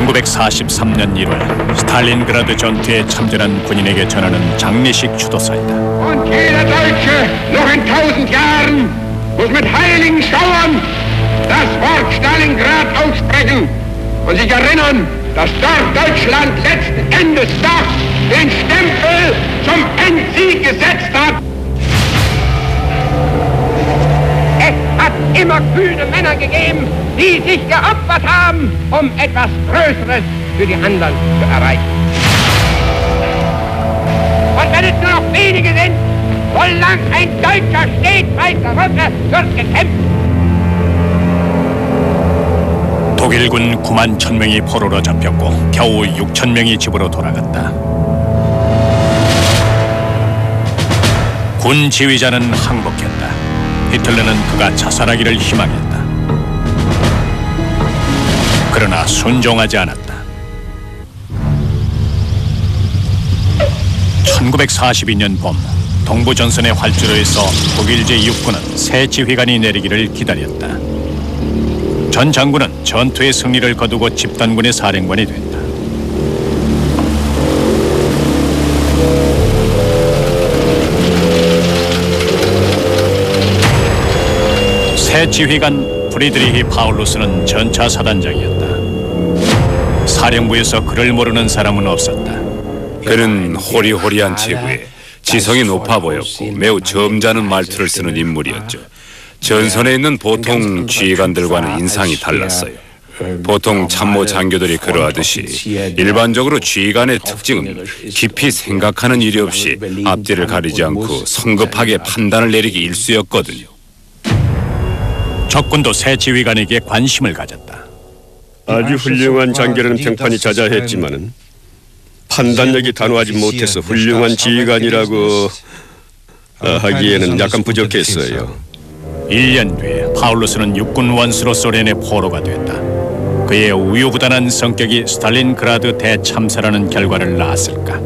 1943년 1월 스탈린그라드 전투에 참전한 군인에게 전하는 장례식 추도서이다. Und jeder Deutsche noch in 1000 Jahren muss mit heiligen Schauern das Wort Stalingrad aussprechen und sich erinnern, dass dort Deutschland letzten Endes doch den Stempel zum Endsieg gesetzt hat. Es hat immer kühne Männer gegeben, die sich geopfert haben, um etwas Größeres für die anderen zu erreichen. Und wenn es nur noch wenige sind, solange ein Deutscher steht, weißer Röcke, wird gekämpft. 독일군 9만 1000명이 포로로 잡혔고 겨우 6000명이 집으로 돌아갔다. 군 지휘자는 항복했다. 히틀러는 그가 자살하기를 희망했다. 그러나 순종하지 않았다. 1942년 봄 동부전선의 활주로에서 독일 제6군은 새 지휘관이 내리기를 기다렸다. 전 장군은 전투의 승리를 거두고 집단군의 사령관이 됐다. 새 지휘관 프리드리히 파울루스는 전차 사단장이었다. 사령부에서 그를 모르는 사람은 없었다. 그는 호리호리한 체구에 지성이 높아 보였고 매우 점잖은 말투를 쓰는 인물이었죠. 전선에 있는 보통 지휘관들과는 인상이 달랐어요. 보통 참모 장교들이 그러하듯이 일반적으로 지휘관의 특징은 깊이 생각하는 일이 없이 앞뒤를 가리지 않고 성급하게 판단을 내리기 일쑤였거든요. 적군도 새 지휘관에게 관심을 가졌다. 아주 훌륭한 장교라는 평판이 자자했지만은 판단력이 단호하지 못해서 훌륭한 지휘관이라고 하기에는 약간 부족했어요. 1년 뒤에 파울루스는 육군 원수로 소련의 포로가 됐다. 그의 우유부단한 성격이 스탈린그라드 대참사라는 결과를 낳았을까?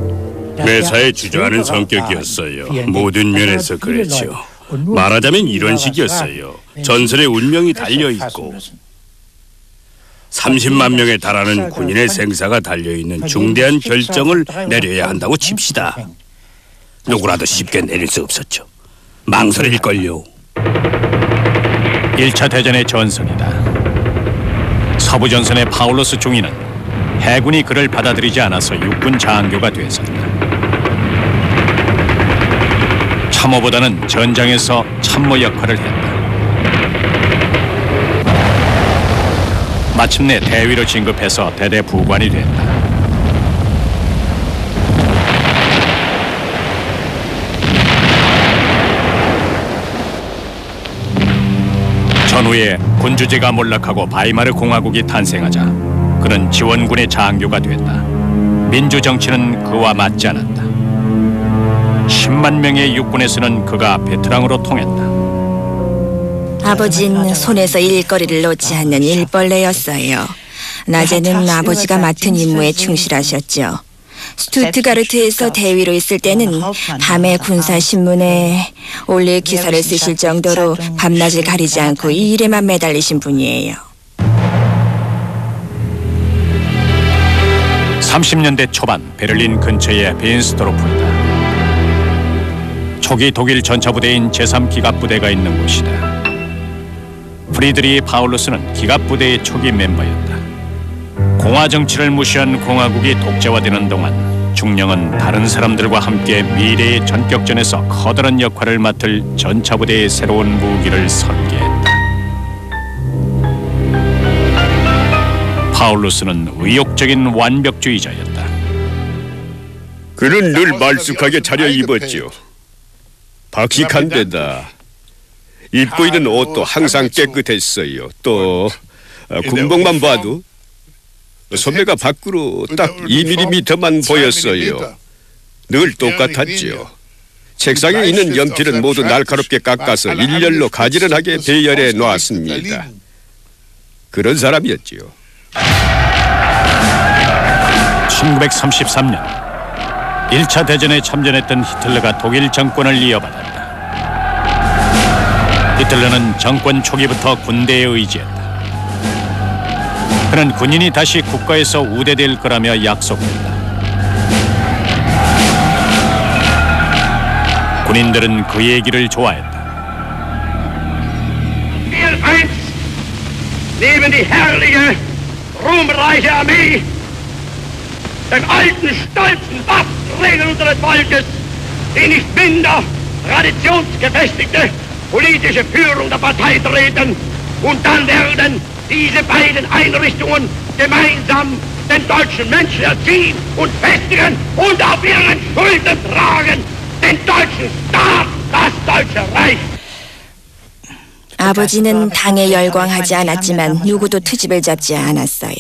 매사에 주저하는 성격이었어요. 모든 면에서 그랬죠. 말하자면 이런 식이었어요. 전선의 운명이 달려있고 30만 명에 달하는 군인의 생사가 달려있는 중대한 결정을 내려야 한다고 칩시다. 누구라도 쉽게 내릴 수 없었죠. 망설일걸요. 1차 대전의 전선이다. 서부전선의 파울루스 중위는 해군이 그를 받아들이지 않아서 육군 장교가 되었었다. 참모보다는 전장에서 참모 역할을 했다. 마침내 대위로 진급해서 대대 부관이 됐다. 전후에 군주제가 몰락하고 바이마르 공화국이 탄생하자 그는 지원군의 장교가 됐다. 민주정치는 그와 맞지 않았다. 10만 명의 육군에서는 그가 베테랑으로 통했다. 아버지는 손에서 일거리를 놓지 않는 일벌레였어요. 낮에는 아버지가 맡은 임무에 충실하셨죠. 스투트가르트에서 대위로 있을 때는 밤에 군사신문에 올릴 기사를 쓰실 정도로 밤낮을 가리지 않고 이 일에만 매달리신 분이에요. 30년대 초반 베를린 근처의 빈스토르프이다. 초기 독일 전차부대인 제3기갑부대가 있는 곳이다. 프리드리히 파울루스는 기갑부대의 초기 멤버였다. 공화정치를 무시한 공화국이 독재화되는 동안 중령은 다른 사람들과 함께 미래의 전격전에서 커다란 역할을 맡을 전차부대의 새로운 무기를 설계했다. 파울루스는 의욕적인 완벽주의자였다. 그는 늘 말쑥하게 차려입었죠. 박식한 데다 입고 있는 옷도 항상 깨끗했어요. 또 군복만 봐도 소매가 밖으로 딱 2mm만 보였어요. 늘 똑같았죠. 책상에 있는 연필은 모두 날카롭게 깎아서 일렬로 가지런하게 배열해 놓았습니다. 그런 사람이었지요. 1933년 1차 대전에 참전했던 히틀러가 독일 정권을 이어받았다. 히틀러는 정권 초기부터 군대에 의지했다. 그는 군인이 다시 국가에서 우대될 거라며 약속했다. 군인들은 그 얘기를 좋아했다. Neben die herrliche, ruhmreiche Armee, den alten, stolzen Waffenträger unseres Volkes, die nicht minder traditionsgefestigte politische Führung der Partei treten, und dann werden diese beiden Einrichtungen gemeinsam den deutschen Menschen erziehen und festigen und auf ihren Schultern tragen den deutschen Staat, das Deutsche Reich. 아버지는 당에 열광하지 않았지만 누구도 트집을 잡지 않았어요.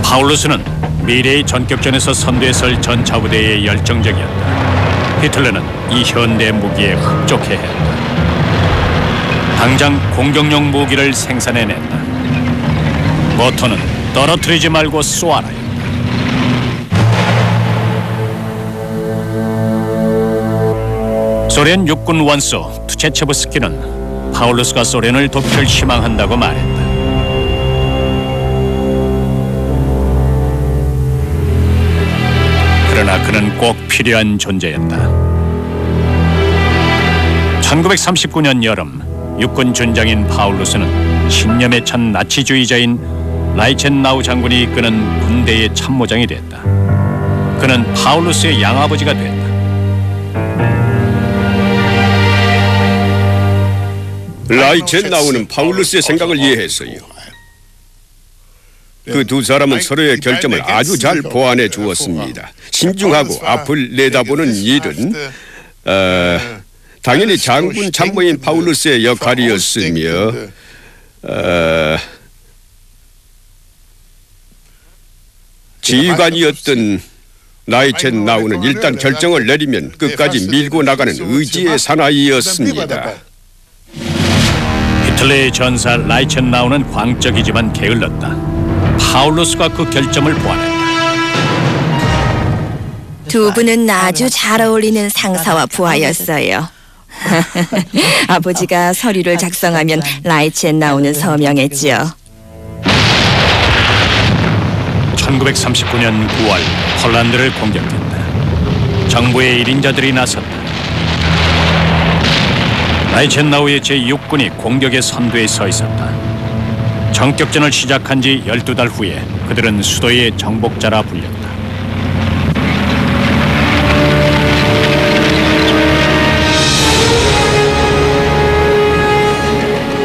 파울루스는 미래의 전격전에서 선두에 설 전차부대에 열정적이었다. 히틀러는 이 현대 무기에 흡족해야 했다. 당장 공격용 무기를 생산해냈다. 모토는 떨어뜨리지 말고 쏘아라. 소련 육군 원수 투체체브스키는 파울루스가 소련을 돕기를 희망한다고 말했다. 그러나 그는 꼭 필요한 존재였다. 1939년 여름 육군 준장인 파울루스는 신념에 찬 나치주의자인 라이첸나우 장군이 이끄는 군대의 참모장이 됐다. 그는 파울루스의 양아버지가 됐다. 라이첸나우는 파울루스의 생각을 이해했어요. 그 두 사람은 서로의 결점을 아주 잘 보완해 주었습니다. 신중하고 앞을 내다보는 일은 당연히 장군 참모인 파울루스의 역할이었으며 지휘관이었던 라이첸나우는 일단 결정을 내리면 끝까지 밀고 나가는 의지의 사나이였습니다. 히틀러의 전사 라이첸나우는 광적이지만 게을렀다. 파울루스가 그 결점을 보완했다. 두 분은 아주 잘 어울리는 상사와 부하였어요. 아버지가 서류를 작성하면 라이첸나우는 서명했지요. 1939년 9월 폴란드를 공격했다. 정부의 1인자들이 나섰다. 라이첸나우의 제6군이 공격의 선두에 서 있었다. 전격전을 시작한 지 12달 후에 그들은 수도의 정복자라 불렸다.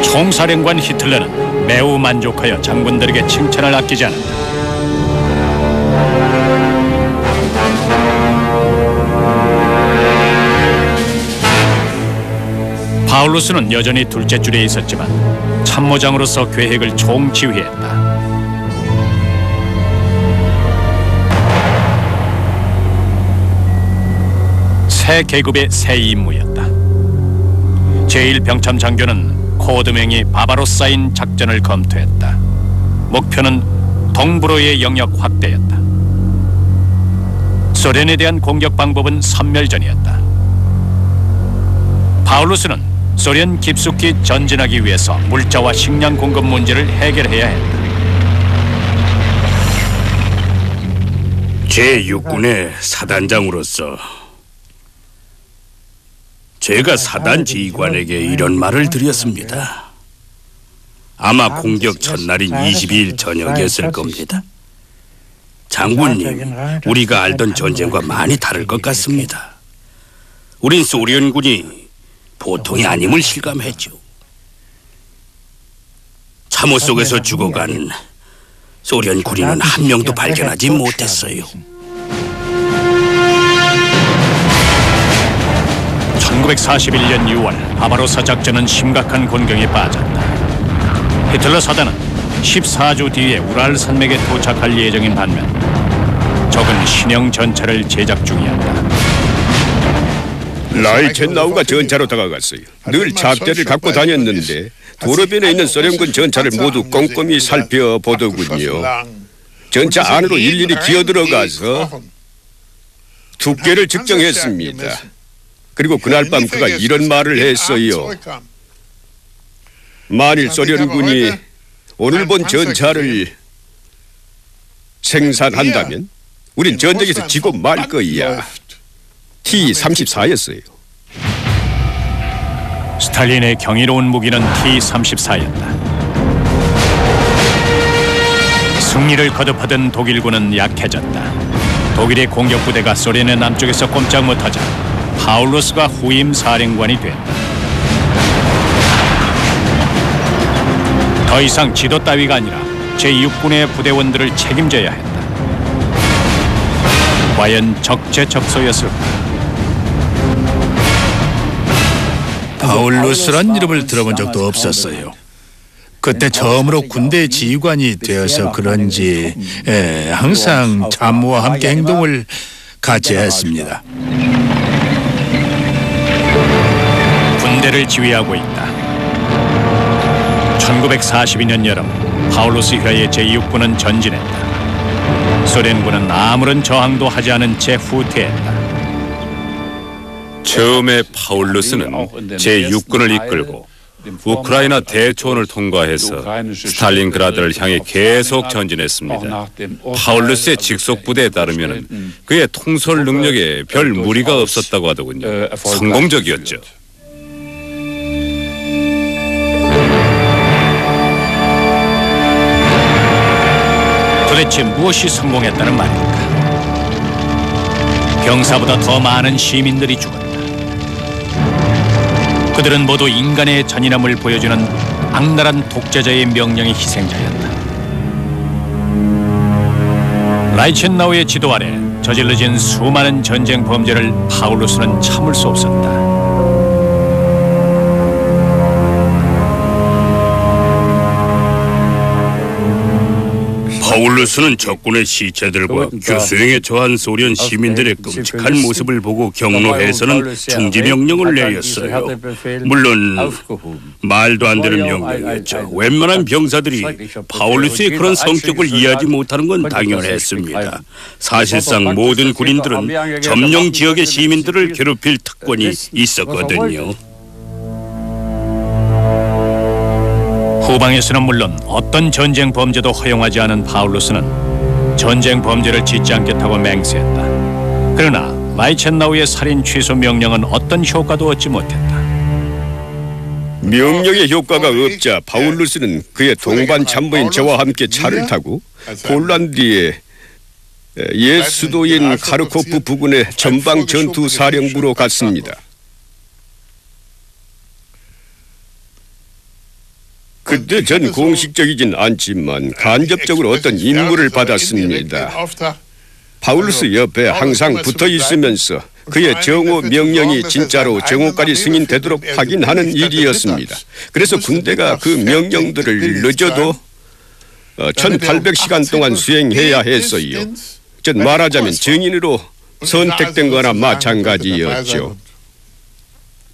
총사령관 히틀러는 매우 만족하여 장군들에게 칭찬을 아끼지 않았다. 파울루스는 여전히 둘째 줄에 있었지만 참모장으로서 계획을 총지휘했다. 새 계급의 새 임무였다. 제1병참 장교는 코드명이 바바로사인 작전을 검토했다. 목표는 동부로의 영역 확대였다. 소련에 대한 공격 방법은 선멸전이었다. 파울루스는 소련 깊숙이 전진하기 위해서 물자와 식량 공급 문제를 해결해야 했다. 제6군의 사단장으로서 제가 사단 지휘관에게 이런 말을 드렸습니다. 아마 공격 첫날인 22일 저녁이었을 겁니다. 장군님, 우리가 알던 전쟁과 많이 다를 것 같습니다. 우린 소련군이 보통이 아님을 실감했죠. 참호 속에서 죽어간 소련 군인은 한 명도 발견하지 못했어요. 1941년 6월 바바로사 작전은 심각한 곤경에 빠졌다. 히틀러 사단은 14주 뒤에 우랄 산맥에 도착할 예정인 반면 적은 신형 전차를 제작 중이었다. 라이첸나우가 전차로 다가갔어요. 늘 잡대를 갖고 다녔는데 도로변에 있는 소련군 전차를 모두 꼼꼼히 살펴보더군요. 전차 안으로 일일이 기어들어가서 두께를 측정했습니다. 그리고 그날 밤 그가 이런 말을 했어요. 만일 소련군이 오늘 본 전차를 생산한다면 우린 전쟁에서 지고 말 거야. T-34였어요. 스탈린의 경이로운 무기는 T-34였다. 승리를 거듭하던 독일군은 약해졌다. 독일의 공격 부대가 소련의 남쪽에서 꼼짝 못하자 파울루스가 후임 사령관이 됐다. 더 이상 지도 따위가 아니라 제6군의 부대원들을 책임져야 했다. 과연 적재적소였을까? 파울루스란 이름을 들어본 적도 없었어요. 그때 처음으로 군대 지휘관이 되어서 그런지 항상 참모와 함께 행동을 같이 했습니다. 군대를 지휘하고 있다. 1942년 여름 파울루스 휘하의 제6군은 전진했다. 소련군은 아무런 저항도 하지 않은 채 후퇴했다. 처음에 파울루스는 제6군을 이끌고 우크라이나 대초원을 통과해서 스탈린그라드를 향해 계속 전진했습니다. 파울루스의 직속 부대에 따르면 그의 통솔 능력에 별 무리가 없었다고 하더군요. 성공적이었죠. 도대체 무엇이 성공했다는 말일까? 병사보다 더 많은 시민들이 죽었다. 그들은 모두 인간의 잔인함을 보여주는 악랄한 독재자의 명령의 희생자였다. 라이첸나우의 지도 아래 저질러진 수많은 전쟁 범죄를 파울루스는 참을 수 없었다. 파울루스는 적군의 시체들과 교수행에 처한 소련 시민들의 끔찍한 모습을 보고 경로해서는 중지 명령을 내렸어요. 물론 말도 안 되는 명령이었죠. 웬만한 병사들이 파울루스의 그런 성격을 이해하지 못하는 건 당연했습니다. 사실상 모든 군인들은 점령 지역의 시민들을 괴롭힐 특권이 있었거든요. 후방에서는 물론 어떤 전쟁 범죄도 허용하지 않은 파울루스는 전쟁 범죄를 짓지 않겠다고 맹세했다. 그러나 라이첸나우의 살인 취소 명령은 어떤 효과도 얻지 못했다. 명령의 효과가 없자 파울루스는 그의 동반 참모인 저와 함께 차를 타고 폴란드의 옛 수도인 카르코프 부근의 전방 전투 사령부로 갔습니다. 그때 전 공식적이진 않지만 간접적으로 어떤 임무를 받았습니다. 파울루스 옆에 항상 붙어 있으면서 그의 정오 명령이 진짜로 정오까지 승인되도록 확인하는 일이었습니다. 그래서 군대가 그 명령들을 늦어도 1800시간 동안 수행해야 했어요. 즉 말하자면 증인으로 선택된 거나 마찬가지였죠.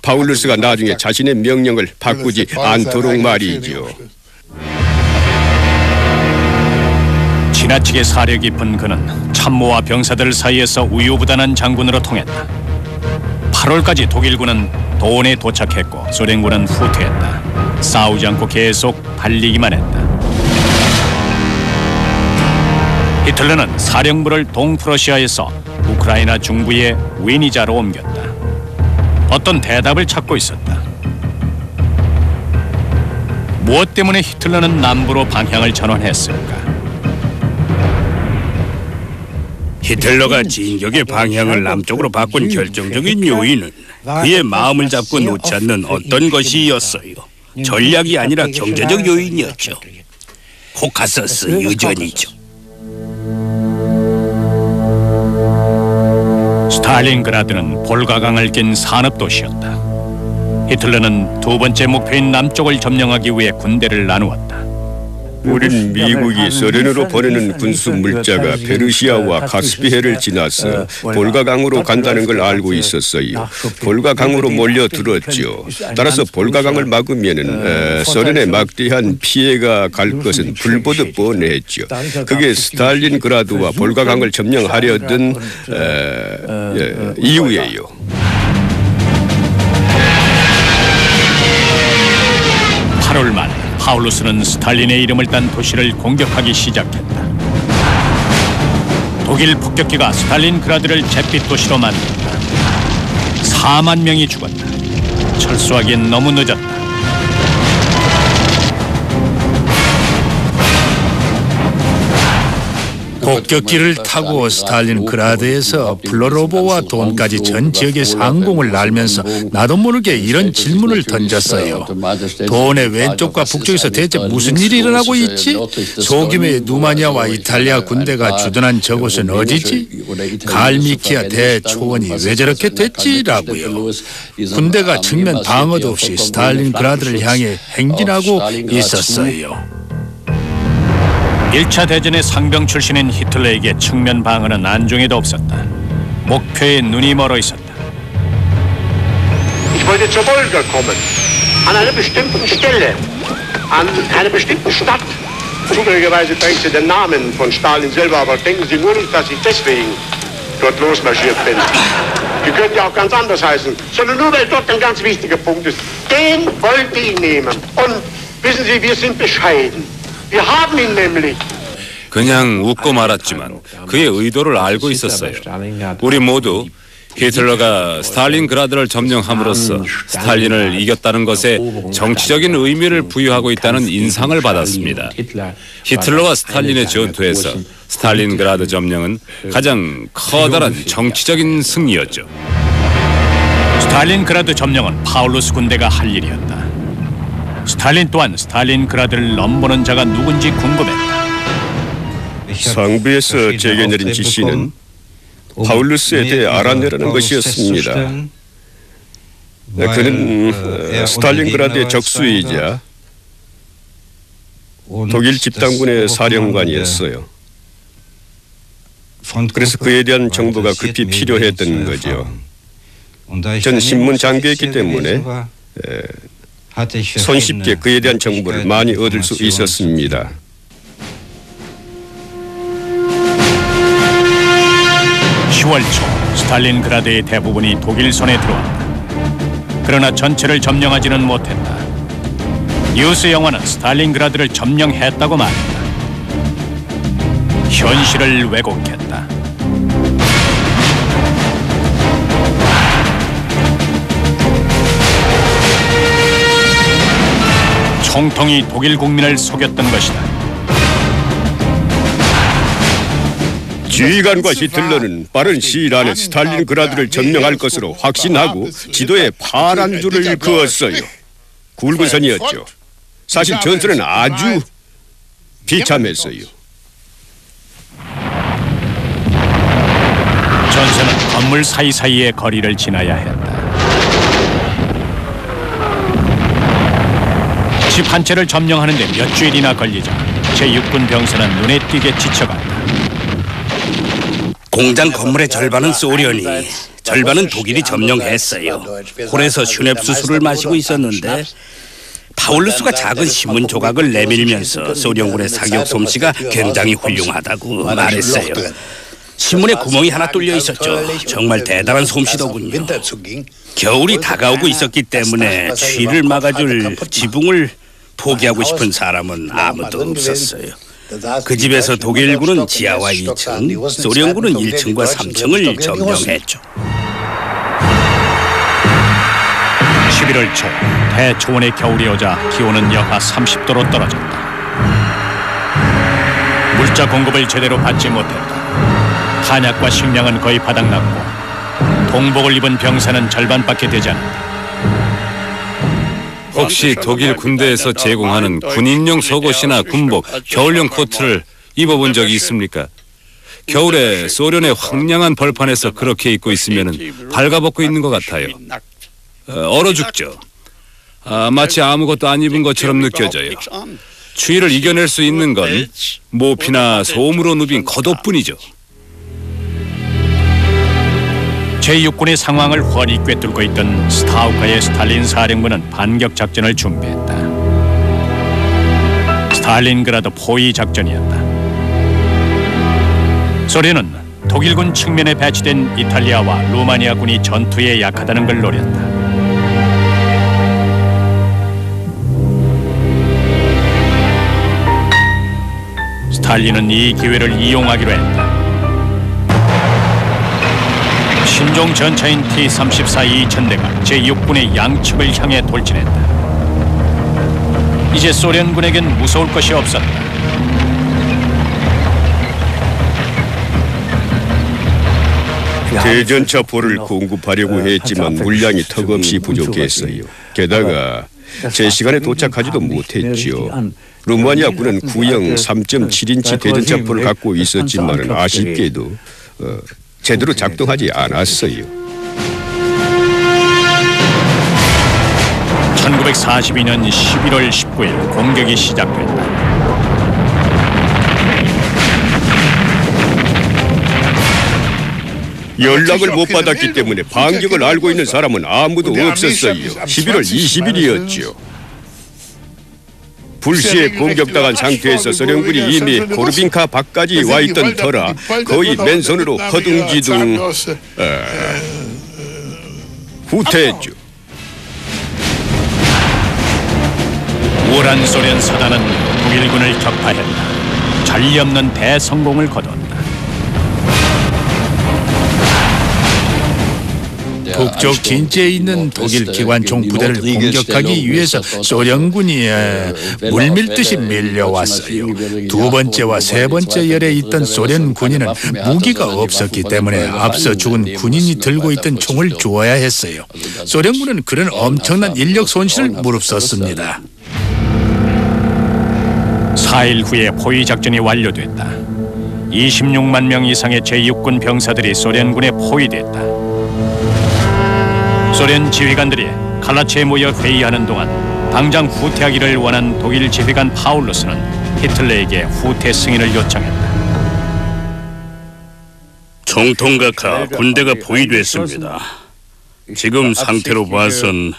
파울루스가 나중에 자신의 명령을 바꾸지 않도록 말이죠. 지나치게 사려 깊은 그는 참모와 병사들 사이에서 우유부단한 장군으로 통했다. 8월까지 독일군은 도온에 도착했고 소련군은 후퇴했다. 싸우지 않고 계속 달리기만 했다. 히틀러는 사령부를 동프러시아에서 우크라이나 중부의 위니자로 옮겼다. 어떤 대답을 찾고 있었다. 무엇 때문에 히틀러는 남부로 방향을 전환했을까? 히틀러가 진격의 방향을 남쪽으로 바꾼 결정적인 요인은 그의 마음을 잡고 놓지 않는 어떤 것이었어요. 전략이 아니라 경제적 요인이었죠. 코카서스 유전이죠. 스탈린그라드는 볼가강을 낀 산업도시였다. 히틀러는 두 번째 목표인 남쪽을 점령하기 위해 군대를 나누었다. 우린 미국이 소련으로 보내는 군수 물자가 페르시아와 카스피해를 지나서 볼가강으로 간다는 걸 알고 있었어요. 볼가강으로 몰려들었죠. 따라서 볼가강을 막으면은 소련에 막대한 피해가 갈 것은 불보듯 뻔했죠. 그게 스탈린그라드와 볼가강을 점령하려던 이유예요. 8월 말 파울루스는 스탈린의 이름을 딴 도시를 공격하기 시작했다. 독일 폭격기가 스탈린그라드를 잿빛 도시로 만든다. 4만 명이 죽었다. 철수하기엔 너무 늦었다. 폭격기를 타고 스탈린그라드에서 플로로보와 돈까지 전 지역의 상공을 날면서 나도 모르게 이런 질문을 던졌어요. 돈의 왼쪽과 북쪽에서 대체 무슨 일이 일어나고 있지? 소규모의 누마니아와 이탈리아 군대가 주둔한 저곳은 어디지? 갈미키아 대초원이 왜 저렇게 됐지라고요. 군대가 측면 방어도 없이 스탈린그라드를 향해 행진하고 있었어요. 1차 대전의 상병 출신인 히틀러에게 측면 방어는 안중에도 없었다. 목표에 눈이 멀어 있었다. Ich wollte zur Wolga kommen. An einer bestimmten Stelle. An einer bestimmten Stadt. Zufälligerweise trägt sie den Namen von Stalin selber, aber denken Sie nur nicht, dass ich deswegen dort losmarschiert bin. Die könnte ja auch ganz anders heißen, sondern nur, weil dort ein ganz wichtiger Punkt ist. Den wollte ich nehmen. Und wissen Sie, wir sind bescheiden. Wir haben ihn nämlich. 그냥 웃고 말았지만 그의 의도를 알고 있었어요. 우리 모두 히틀러가 스탈린그라드를 점령함으로써 스탈린을 이겼다는 것에 정치적인 의미를 부여하고 있다는 인상을 받았습니다. 히틀러와 스탈린의 전투에서 스탈린그라드 점령은 가장 커다란 정치적인 승리였죠. 스탈린그라드 점령은 파울루스 군대가 할 일이었다. 스탈린 또한 스탈린그라드를 넘보는 자가 누군지 궁금했다. 상부에서 제게 내린 지시는 파울루스에 대해 알아내라는 것이었습니다. 그는 스탈린그라드의 적수이자 독일 집단군의 사령관이었어요. 그래서 그에 대한 정보가 급히 필요했던 거죠. 전 신문 장교였기 때문에 손쉽게 그에 대한 정보를 많이 얻을 수 있었습니다. (10월) 초 스탈린그라드의 대부분이 독일 손에 들어왔다. 그러나 전체를 점령하지는 못했다. 뉴스 영화는 스탈린그라드를 점령했다고 말했다. 현실을 왜곡했다. 총통이 독일 국민을 속였던 것이다. 지휘관과 히틀러는 빠른 시일 안에 스탈린그라드를 점령할 것으로 확신하고 지도에 파란 줄을 그었어요. 굵은 선이었죠. 사실 전투는 아주 비참했어요. 전선은 건물 사이사이의 거리를 지나야 했다. 집 한 채를 점령하는 데 몇 주일이나 걸리자 제6군 병사는 눈에 띄게 지쳐갔다. 공장 건물의 절반은 소련이, 절반은 독일이 점령했어요. 홀에서 슈넵스 술을 마시고 있었는데 파울루스가 작은 신문 조각을 내밀면서 소련군의 사격 솜씨가 굉장히 훌륭하다고 말했어요. 신문에 구멍이 하나 뚫려 있었죠. 정말 대단한 솜씨더군요. 겨울이 다가오고 있었기 때문에 추위를 막아줄 지붕을 포기하고 싶은 사람은 아무도 없었어요. 그 집에서 독일군은 지하와 2층, 소련군은 1층과 3층을 점령했죠. 11월 초 대초원의 겨울이 오자 기온은 영하 30도로 떨어졌다. 물자 공급을 제대로 받지 못했다. 탄약과 식량은 거의 바닥났고 동복을 입은 병사는 절반밖에 되지 않았다. 혹시 독일 군대에서 제공하는 군인용 속옷이나 군복, 겨울용 코트를 입어본 적이 있습니까? 겨울에 소련의 황량한 벌판에서 그렇게 입고 있으면 발가벗고 있는 것 같아요. 얼어 죽죠. 마치 아무것도 안 입은 것처럼 느껴져요. 추위를 이겨낼 수 있는 건 모피나 솜으로 누빈 겉옷뿐이죠. 제6군의 상황을 훤히 꿰뚫고 있던 스타우카의 스탈린 사령부는 반격 작전을 준비했다. 스탈린그라드 포위 작전이었다. 소련은 독일군 측면에 배치된 이탈리아와 루마니아군이 전투에 약하다는 걸 노렸다. 스탈린은 이 기회를 이용하기로 했다. 신종 전차인 T-34 2000대가 제6군의 양측을 향해 돌진했다. 이제 소련군에겐 무서울 것이 없었다. 대전차 포를 공급하려고 했지만 물량이 턱없이 부족했어요. 게다가 제 시간에 도착하지도 못했죠. 루마니아군은 구형 3.7인치 대전차포를 갖고 있었지만 아쉽게도 제대로 작동하지 않았어요. 1942년 11월 19일 공격이 시작됐다. 연락을 못 받았기 때문에 반격을 알고 있는 사람은 아무도 없었어요. 11월 20일이었죠. 불시에 공격당한 상태에서 소련군이 이미 고르빈카 밖까지 와 있던 터라 거의 맨손으로 허둥지둥 후퇴했죠. 우월한 소련 사단은 독일군을 격파했다. 전리 없는 대성공을 거뒀다. 북쪽 진지에 있는 독일 기관총 부대를 공격하기 위해서 소련군이 물밀듯이 밀려왔어요. 두 번째와 세 번째 열에 있던 소련 군인은 무기가 없었기 때문에 앞서 죽은 군인이 들고 있던 총을 주어야 했어요. 소련군은 그런 엄청난 인력 손실을 무릅썼습니다. 4일 후에 포위 작전이 완료됐다. 26만 명 이상의 제6군 병사들이 소련군에 포위됐다. 소련 지휘관들이 칼라치에 모여 회의하는 동안 당장 후퇴하기를 원한 독일 지휘관 파울루스는 히틀러에게 후퇴 승인을 요청했다. 총통각하, 군대가 포위됐습니다. 지금 상태로 봐선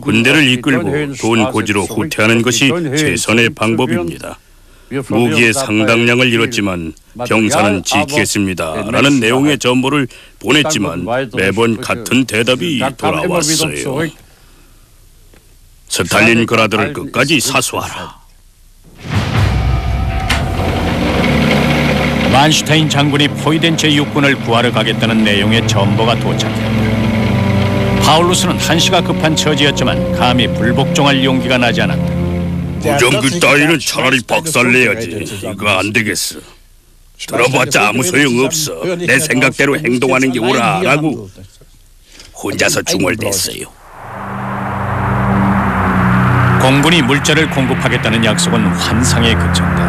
군대를 이끌고 돈 고지로 후퇴하는 것이 최선의 방법입니다. 무기의 상당량을 잃었지만 병사는 지키겠습니다 라는 내용의 전보를 보냈지만 매번 같은 대답이 돌아왔어요. 스탈린그라드를 끝까지 사수하라. 만슈타인 장군이 포위된 제6군을 구하러 가겠다는 내용의 전보가 도착했다. 파울루스는 한시가 급한 처지였지만 감히 불복종할 용기가 나지 않았다. 무전기 따위는 차라리 박살내야지. 이거 안 되겠어. 들어봤자 아무 소용없어. 내 생각대로 행동하는 게 옳아라고 혼자서 중얼댔어요. 공군이 물자를 공급하겠다는 약속은 환상에 그쳤다.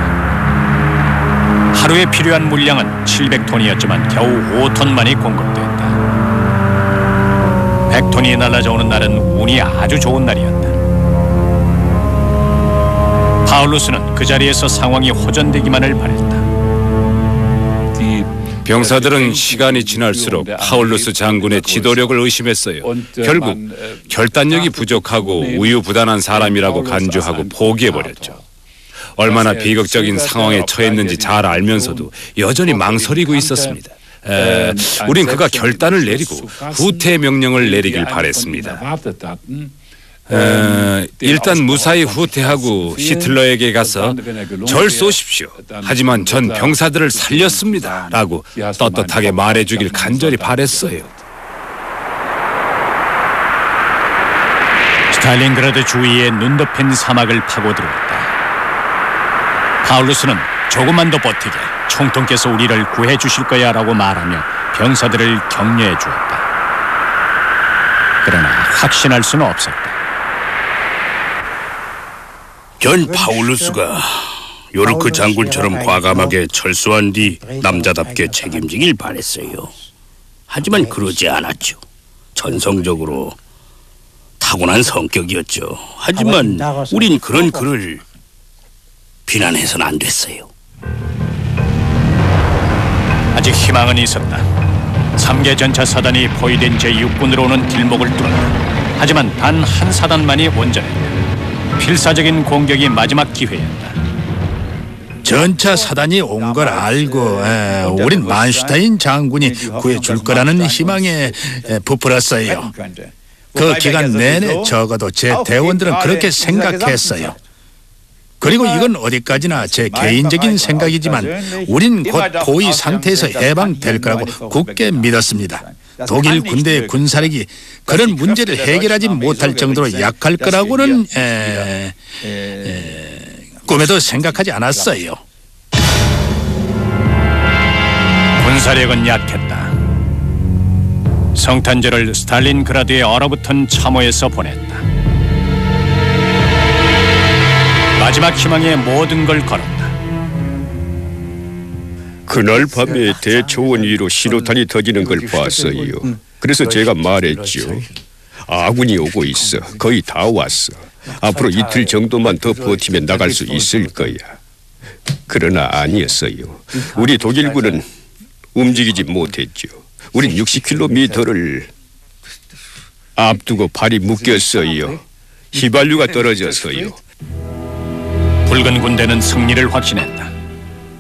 하루에 필요한 물량은 700톤이었지만 겨우 5톤만이 공급됐다. 100톤이 날아져오는 날은 운이 아주 좋은 날이었다. 파울루스는 그 자리에서 상황이 호전되기만을 바랬다. 병사들은 시간이 지날수록 파울루스 장군의 지도력을 의심했어요. 결국 결단력이 부족하고 우유부단한 사람이라고 간주하고 포기해버렸죠. 얼마나 비극적인 상황에 처했는지 잘 알면서도 여전히 망설이고 있었습니다. 우린 그가 결단을 내리고 후퇴 명령을 내리길 바랬습니다. 일단 무사히 후퇴하고 히틀러에게 가서 절 쏘십시오. 하지만 전 병사들을 살렸습니다 라고 떳떳하게 말해주길 간절히 바랬어요. 스탈린그라드 주위에 눈 덮인 사막을 파고들었다. 파울루스는 조금만 더 버티게, 총통께서 우리를 구해 주실 거야 라고 말하며 병사들을 격려해 주었다. 그러나 확신할 수는 없었다. 전 파울루스가 요르크 장군처럼 과감하게 철수한 뒤 남자답게 책임지길 바랬어요. 하지만 그러지 않았죠. 전성적으로 타고난 성격이었죠. 하지만 우린 그런 그를 비난해서는 안 됐어요. 아직 희망은 있었다. 3개 전차 사단이 포위된 제6군으로 오는 길목을 뚫었다. 하지만 단 한 사단만이 온전했다. 필사적인 공격이 마지막 기회였다. 전차 사단이 온 걸 알고 우린 만슈타인 장군이 구해줄 거라는 희망에 부풀었어요. 그 기간 내내 적어도 제 대원들은 그렇게 생각했어요. 그리고 이건 어디까지나 제 개인적인 생각이지만 우린 곧 포위 상태에서 해방될 거라고 굳게 믿었습니다. 독일 군대의 군사력이 그런 문제를 해결하지 못할 정도로 약할 거라고는 꿈에도 생각하지 않았어요. 군사력은 약했다. 성탄절을 스탈린그라드의 얼어붙은 참호에서 보냈다. 마지막 희망에 모든 걸 걸었다. 그날 밤에 대초원 위로 신호탄이 터지는 걸 봤어요. 그래서 제가 말했죠. 아군이 오고 있어. 거의 다 왔어. 앞으로 이틀 정도만 더 버티면 나갈 수 있을 거야. 그러나 아니었어요. 우리 독일군은 움직이지 못했죠. 우린 60km를 앞두고 발이 묶였어요. 휘발유가 떨어져서요. 붉은 군대는 승리를 확신했다.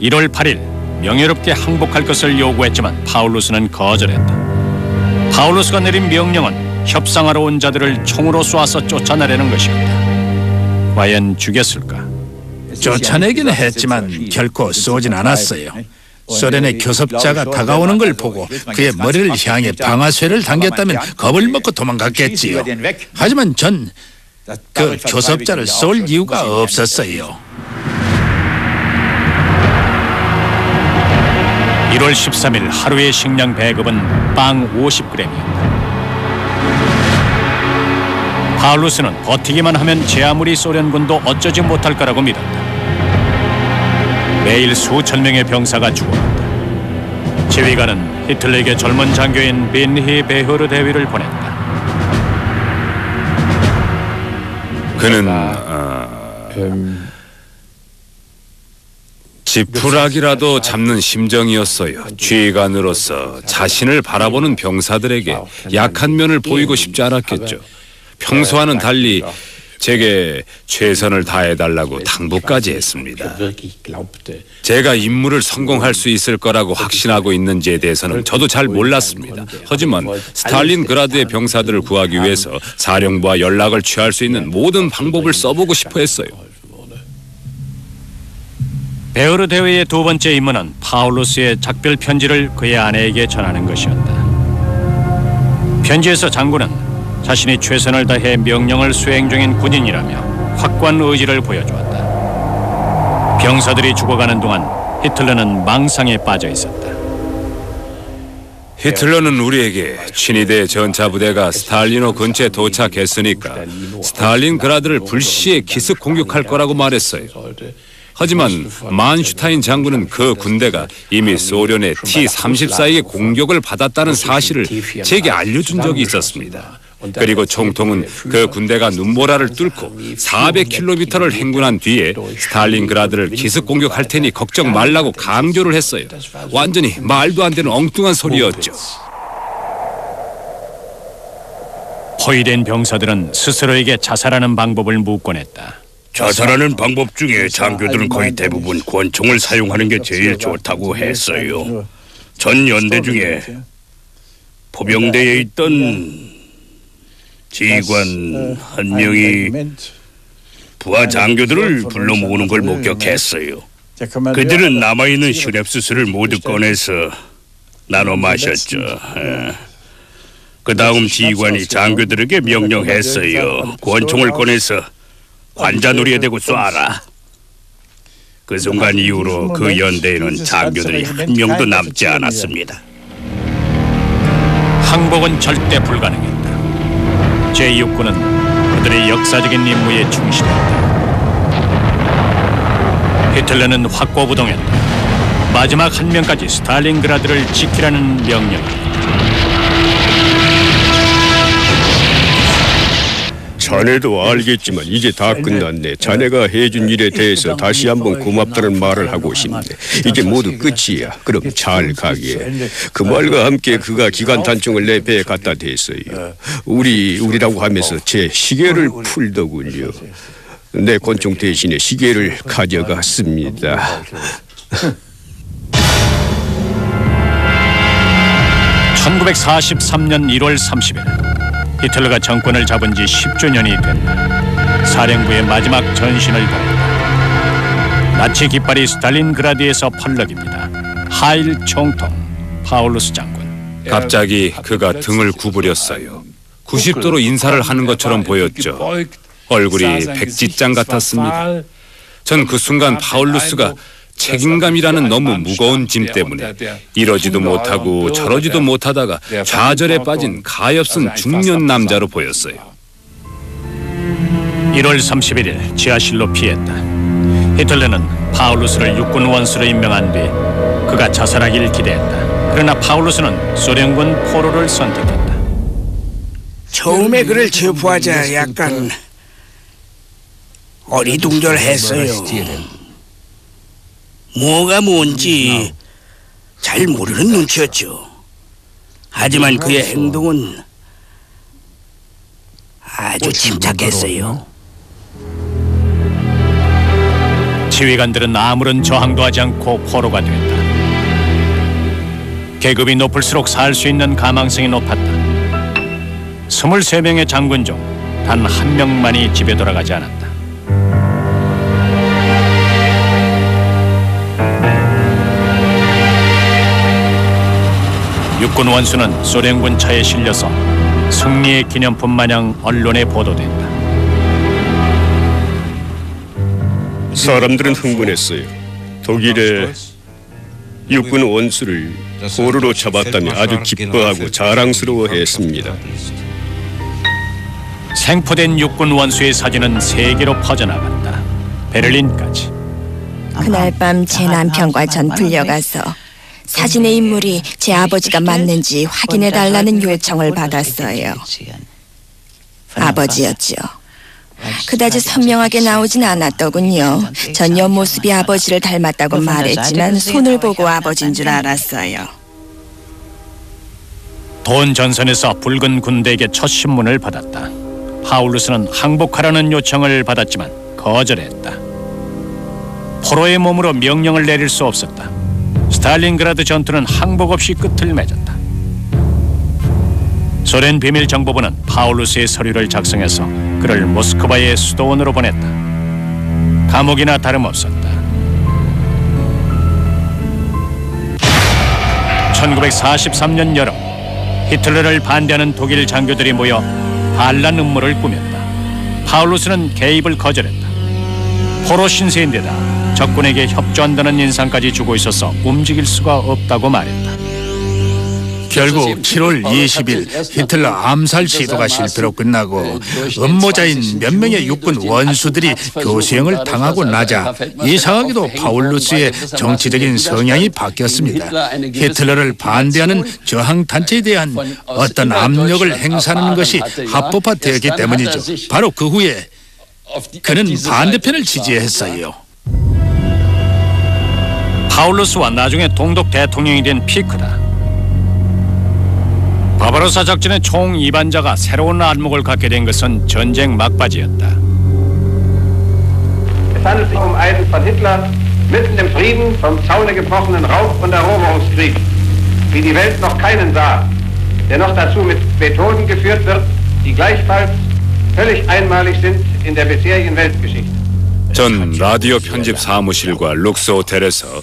1월 8일 명예롭게 항복할 것을 요구했지만 파울루스는 거절했다. 파울루스가 내린 명령은 협상하러 온 자들을 총으로 쏴서 쫓아내려는 것이었다. 과연 죽였을까? 쫓아내기는 했지만 결코 쏘진 않았어요. 소련의 교섭자가 다가오는 걸 보고 그의 머리를 향해 방아쇠를 당겼다면 겁을 먹고 도망갔겠지요. 하지만 전 그 교섭자를 쏠 이유가 없었어요. 1월 13일 하루의 식량 배급은 빵 50g이었다. 파울루스는 버티기만 하면 제 아무리 소련군도 어쩌지 못할 거라고 믿었다. 매일 수천 명의 병사가 죽어갔다. 지휘관은 히틀러에게 젊은 장교인 빈히 베흐르 대위를 보냈다. 그는 지푸라기라도 잡는 심정이었어요. 지휘관으로서 자신을 바라보는 병사들에게 약한 면을 보이고 싶지 않았겠죠. 평소와는 달리 제게 최선을 다해달라고 당부까지 했습니다. 제가 임무를 성공할 수 있을 거라고 확신하고 있는지에 대해서는 저도 잘 몰랐습니다. 하지만 스탈린그라드의 병사들을 구하기 위해서 사령부와 연락을 취할 수 있는 모든 방법을 써보고 싶어 했어요. 베흐르 대위의 두 번째 임무는 파울루스의 작별 편지를 그의 아내에게 전하는 것이었다. 편지에서 장군은 자신이 최선을 다해 명령을 수행 중인 군인이라며 확고한 의지를 보여주었다. 병사들이 죽어가는 동안 히틀러는 망상에 빠져 있었다. 히틀러는 우리에게 친위대 전차부대가 스탈린호 근처에 도착했으니까 스탈린그라드를 불시에 기습 공격할 거라고 말했어요. 하지만 만슈타인 장군은 그 군대가 이미 소련의 T-34에게 공격을 받았다는 사실을 제게 알려준 적이 있었습니다. 그리고 총통은 그 군대가 눈보라를 뚫고 400km를 행군한 뒤에 스탈린그라드를 기습 공격할 테니 걱정 말라고 강조를 했어요. 완전히 말도 안 되는 엉뚱한 소리였죠. 포위된 병사들은 스스로에게 자살하는 방법을 묻곤 했다. 자살하는 방법 중에 장교들은 거의 대부분 권총을 사용하는 게 제일 좋다고 했어요. 전 연대 중에 포병대에 있던 지휘관 한 명이 부하 장교들을 불러 모으는 걸 목격했어요. 그들은 남아있는 슈냅스스를 모두 꺼내서 나눠 마셨죠. 그 다음 지휘관이 장교들에게 명령했어요. 권총을 꺼내서 관자놀이에 대고 쏴라. 그 순간 이후로 그 연대에는 장교들이 한 명도 남지 않았습니다. 항복은 절대 불가능했다. 제6군은 그들의 역사적인 임무에 충실했다. 히틀러는 확고부동했다. 마지막 한 명까지 스탈린그라드를 지키라는 명령이다. 자네도 알겠지만 이제 다 끝났네. 자네가 해준 일에 대해서 다시 한번 고맙다는 말을 하고 싶네. 이제 모두 끝이야. 그럼 잘 가게. 그 말과 함께 그가 기관 단총을 내 배에 갖다 댔어요. 우리라고 하면서 제 시계를 풀더군요. 내 권총 대신에 시계를 가져갔습니다. 1943년 1월 30일 히틀러가 정권을 잡은 지 10주년이 된다. 사령부의 마지막 전신을 보냈다. 나치 깃발이 스탈린그라드에서 펄럭입니다. 하일 총통 파울루스 장군. 갑자기 그가 등을 구부렸어요. 90도로 인사를 하는 것처럼 보였죠. 얼굴이 백지장 같았습니다. 전 그 순간 파울루스가 책임감이라는 너무 무거운 짐 때문에 이러지도 못하고 저러지도 못하다가 좌절에 빠진 가엾은 중년 남자로 보였어요. 1월 31일 지하실로 피했다. 히틀러는 파울루스를 육군 원수로 임명한 뒤 그가 자살하길 기대했다. 그러나 파울루스는 소련군 포로를 선택했다. 처음에 그를 체포하자 약간 어리둥절했어요. 뭐가 뭔지 잘 모르는 눈치였죠. 하지만 그의 행동은 아주 침착했어요. 지휘관들은 아무런 저항도 하지 않고 포로가 됐다. 계급이 높을수록 살 수 있는 가망성이 높았다. 23명의 장군 중 단 한 명만이 집에 돌아가지 않았다. 육군 원수는 소련군 차에 실려서 승리의 기념품 마냥 언론에 보도된다. 사람들은 흥분했어요. 독일의 육군 원수를 포로로 잡았다며 아주 기뻐하고 자랑스러워했습니다. 생포된 육군 원수의 사진은 세계로 퍼져나갔다. 베를린까지. 그날 밤 제 남편과 전 불려가서 사진의 인물이 제 아버지가 맞는지 확인해달라는 요청을 받았어요. 아버지였죠. 그다지 선명하게 나오진 않았더군요. 전 옆모습이 아버지를 닮았다고 말했지만 손을 보고 아버지인 줄 알았어요. 돈 전선에서 붉은 군대에게 첫 신문을 받았다. 파울루스는 항복하라는 요청을 받았지만 거절했다. 포로의 몸으로 명령을 내릴 수 없었다. 스탈린그라드 전투는 항복 없이 끝을 맺었다. 소련 비밀정보부는 파울루스의 서류를 작성해서 그를 모스크바의 수도원으로 보냈다. 감옥이나 다름없었다. 1943년 여름 히틀러를 반대하는 독일 장교들이 모여 반란 음모를 꾸몄다. 파울루스는 개입을 거절했다. 포로 신세인데다 적군에게 협조한다는 인상까지 주고 있어서 움직일 수가 없다고 말했다. 결국 7월 20일 히틀러 암살 시도가 실패로 끝나고 음모자인 몇 명의 육군 원수들이 교수형을 당하고 나자 이상하게도 파울루스의 정치적인 성향이 바뀌었습니다. 히틀러를 반대하는 저항단체에 대한 어떤 압력을 행사하는 것이 합법화되었기 때문이죠. 바로 그 후에 그는 반대편을 지지했어요. 파울루스와 나중에 동독 대통령이 된 피크다. 바바로사 작전의 총 2반자가 새로운 안목을 갖게 된 것은 전쟁 막바지였다. Es handelt sich einen von Hitler mitten im Frieden vom Zaune gebrochenen Raub- und Eroberungskrieg, wie die Welt noch keinen sah, der noch dazu mit Methoden geführt wird, die gleichfalls völlig einmalig sind in der bisherigen Weltgeschichte. 전 라디오 편집 사무실과 룩스 호텔에서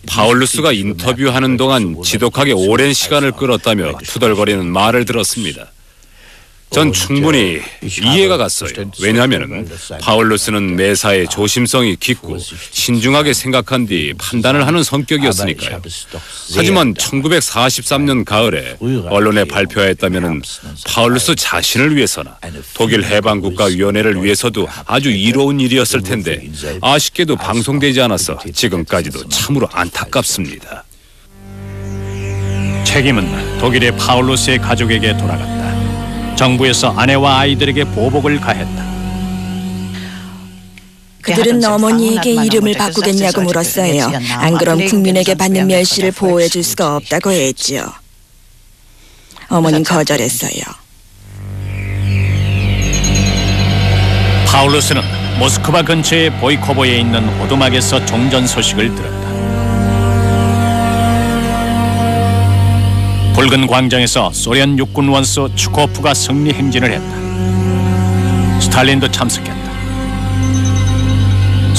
파울루스가 인터뷰하는 동안 지독하게 오랜 시간을 끌었다며 투덜거리는 말을 들었습니다. 전 충분히 이해가 갔어요. 왜냐하면 파울루스는 매사에 조심성이 깊고 신중하게 생각한 뒤 판단을 하는 성격이었으니까요. 하지만 1943년 가을에 언론에 발표했다면 파울루스 자신을 위해서나 독일 해방국가위원회를 위해서도 아주 이로운 일이었을 텐데 아쉽게도 방송되지 않아서 지금까지도 참으로 안타깝습니다. 책임은 독일의 파울루스의 가족에게 돌아갔다. 정부에서 아내와 아이들에게 보복을 가했다. 그들은 어머니에게 이름을 바꾸겠냐고 물었어요. 안 그럼 국민에게 받는 멸시를 보호해 줄 수가 없다고 했죠. 어머니는 거절했어요. 파울루스는 모스크바 근처의 보이코보에 있는 오두막에서 종전 소식을 들었다. 붉은 광장에서 소련 육군 원수 추코프가 승리 행진을 했다. 스탈린도 참석했다.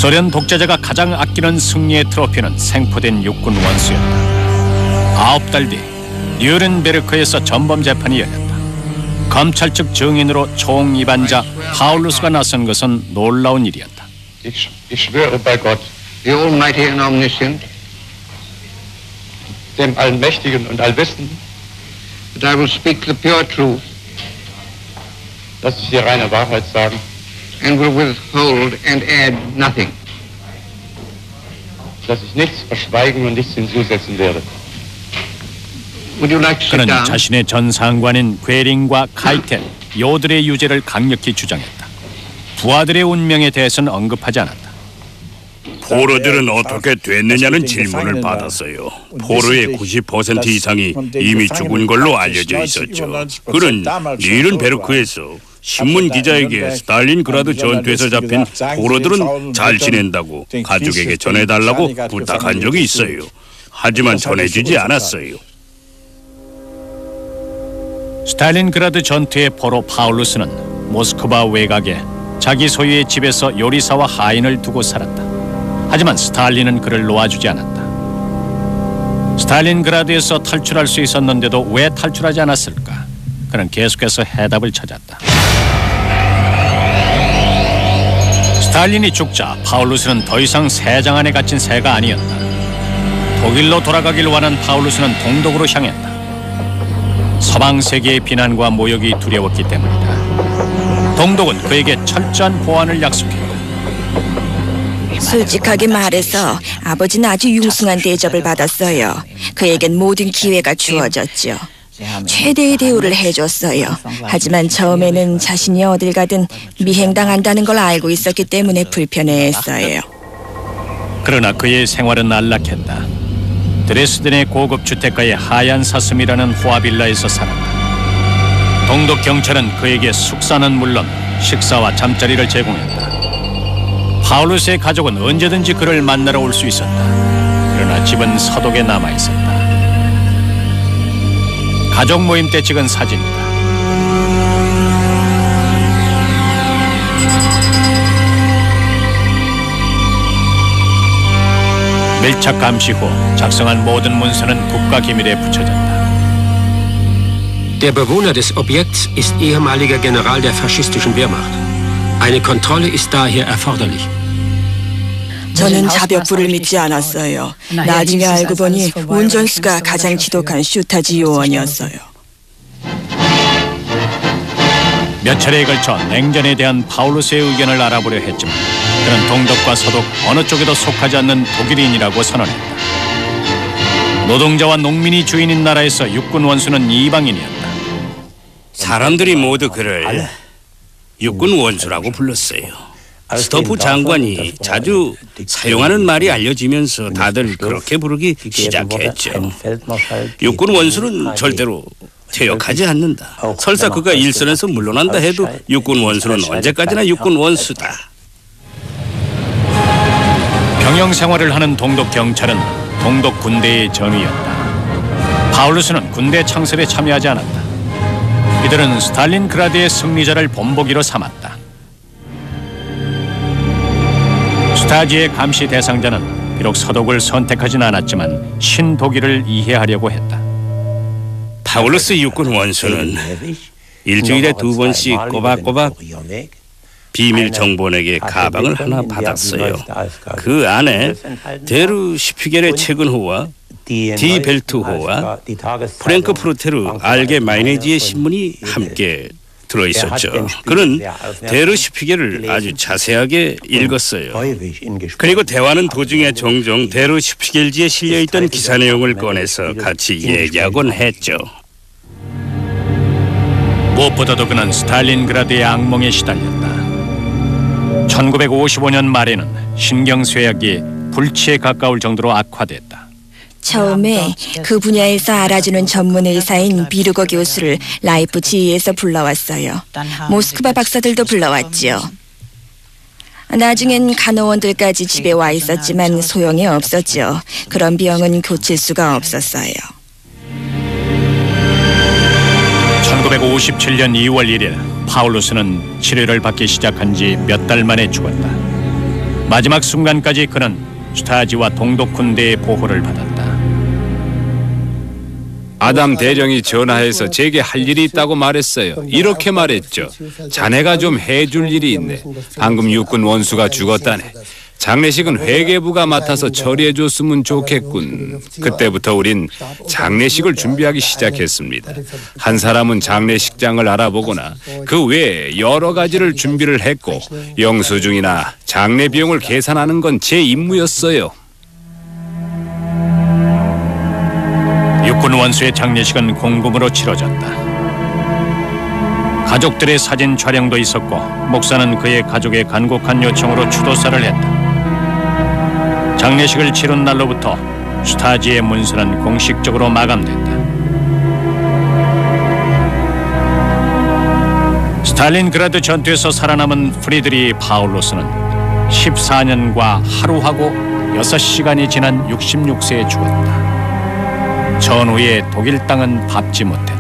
소련 독재자가 가장 아끼는 승리의 트로피는 생포된 육군 원수였다. 9달 뒤 뉘른베르크에서 전범 재판이 열렸다. 검찰 측 증인으로 총 위반자 파울루스가 나선 것은 놀라운 일이었다. Ich schwöre bei Gott, the Almighty and Omniscient, dem Allmächtigen und Allwissenden, that I will speak the pure truth, dass ich die reine Wahrheit sagen, and will withhold and add nothing, dass ich nichts verschweigen und nichts hinzusetzen werde. Would you like to sit 그는 down? 자신의 전 상관인 괴링과 카이텔, 요들의 유죄를 강력히 주장했다. 부하들의 운명에 대해서는 언급하지 않았다. 포로들은 어떻게 됐느냐는 질문을 받았어요. 포로의 90% 이상이 이미 죽은 걸로 알려져 있었죠. 그는 뉘른베르크에서 신문 기자에게 스탈린그라드 전투에서 잡힌 포로들은 잘 지낸다고 가족에게 전해달라고 부탁한 적이 있어요. 하지만 전해주지 않았어요. 스탈린그라드 전투의 포로 파울루스는 모스크바 외곽에 자기 소유의 집에서 요리사와 하인을 두고 살았다. 하지만 스탈린은 그를 놓아주지 않았다. 스탈린그라드에서 탈출할 수 있었는데도 왜 탈출하지 않았을까? 그는 계속해서 해답을 찾았다. 스탈린이 죽자 파울루스는 더 이상 새장 안에 갇힌 새가 아니었다. 독일로 돌아가길 원한 파울루스는 동독으로 향했다. 서방 세계의 비난과 모욕이 두려웠기 때문이다. 동독은 그에게 철저한 보안을 약속했다. 솔직하게 말해서 아버지는 아주 융숭한 대접을 받았어요. 그에겐 모든 기회가 주어졌죠. 최대의 대우를 해줬어요. 하지만 처음에는 자신이 어딜 가든 미행당한다는 걸 알고 있었기 때문에 불편해했어요. 그러나 그의 생활은 안락했다. 드레스덴의 고급 주택가의 하얀 사슴이라는 호화빌라에서 살았다. 동독 경찰은 그에게 숙사는 물론 식사와 잠자리를 제공했다. 파울루스의 가족은 언제든지 그를 만나러 올 수 있었다. 그러나 집은 서독에 남아있었다. 가족 모임 때 찍은 사진이다. 밀착 감시 후 작성한 모든 문서는 국가기밀에 붙여졌다. Der Bewohner des Objekts ist ehemaliger General der faschistischen Wehrmacht. Eine Kontrolle ist daher erforderlich. 저는 자벽부를 믿지 않았어요. 나중에 알고 보니 운전수가 가장 지독한 슈타지 요원이었어요. 몇 차례에 걸쳐 냉전에 대한 파울루스의 의견을 알아보려 했지만 그는 동독과 서독 어느 쪽에도 속하지 않는 독일인이라고 선언했다. 노동자와 농민이 주인인 나라에서 육군 원수는 이방인이었다. 사람들이 모두 그를 육군 원수라고 불렀어요. 스토프 장관이 자주 사용하는 말이 알려지면서 다들 그렇게 부르기 시작했죠. 육군 원수는 절대로 퇴역하지 않는다. 설사 그가 일선에서 물러난다 해도 육군 원수는 언제까지나 육군 원수다. 병영 생활을 하는 동독 경찰은 동독 군대의 전위였다. 파울루스는 군대 창설에 참여하지 않았다. 이들은 스탈린그라드의 승리자를 본보기로 삼았다. 스타지의 감시 대상자는 비록 서독을 선택하진 않았지만 신독일을 이해하려고 했다. 파울루스 육군 원수는 일주일에 2번씩 꼬박꼬박 비밀 정보원에게 가방을 하나 받았어요. 그 안에 데르 슈피겔의 최근호와 디 벨트호와 프랭크푸르테르 알게마이네지의 신문이 함께 들어있었죠. 그는 데르 슈피겔을 아주 자세하게 읽었어요. 그리고 대화는 도중에 종종 데르 슈피겔지에 실려있던 기사 내용을 꺼내서 같이 얘기하곤 했죠. 무엇보다도 그는 스탈린그라드의 악몽에 시달렸다. 1955년 말에는 신경쇠약이 불치에 가까울 정도로 악화됐다. 처음에 그 분야에서 알아주는 전문 의사인 비르거 교수를 라이프치히에서 불러왔어요. 모스크바 박사들도 불러왔지요. 나중엔 간호원들까지 집에 와 있었지만 소용이 없었죠. 그런 병은 고칠 수가 없었어요. 1957년 2월 1일 파울루스는 치료를 받기 시작한 지 몇 달 만에 죽었다. 마지막 순간까지 그는 슈타지와 동독 군대의 보호를 받았다. 아담 대령이 전화해서 제게 할 일이 있다고 말했어요. 이렇게 말했죠. 자네가 좀 해줄 일이 있네. 방금 육군 원수가 죽었다네. 장례식은 회계부가 맡아서 처리해줬으면 좋겠군. 그때부터 우린 장례식을 준비하기 시작했습니다. 한 사람은 장례식장을 알아보거나 그 외에 여러 가지를 준비를 했고 영수증이나 장례 비용을 계산하는 건 제 임무였어요. 육군 원수의 장례식은 공금으로 치러졌다. 가족들의 사진 촬영도 있었고 목사는 그의 가족의 간곡한 요청으로 추도사를 했다. 장례식을 치른 날로부터 슈타지의 문서는 공식적으로 마감됐다. 스탈린그라드 전투에서 살아남은 프리드리 파울루스는 14년과 하루하고 6시간이 지난 66세에 죽었다. 전후에 독일 땅은 밟지 못했다.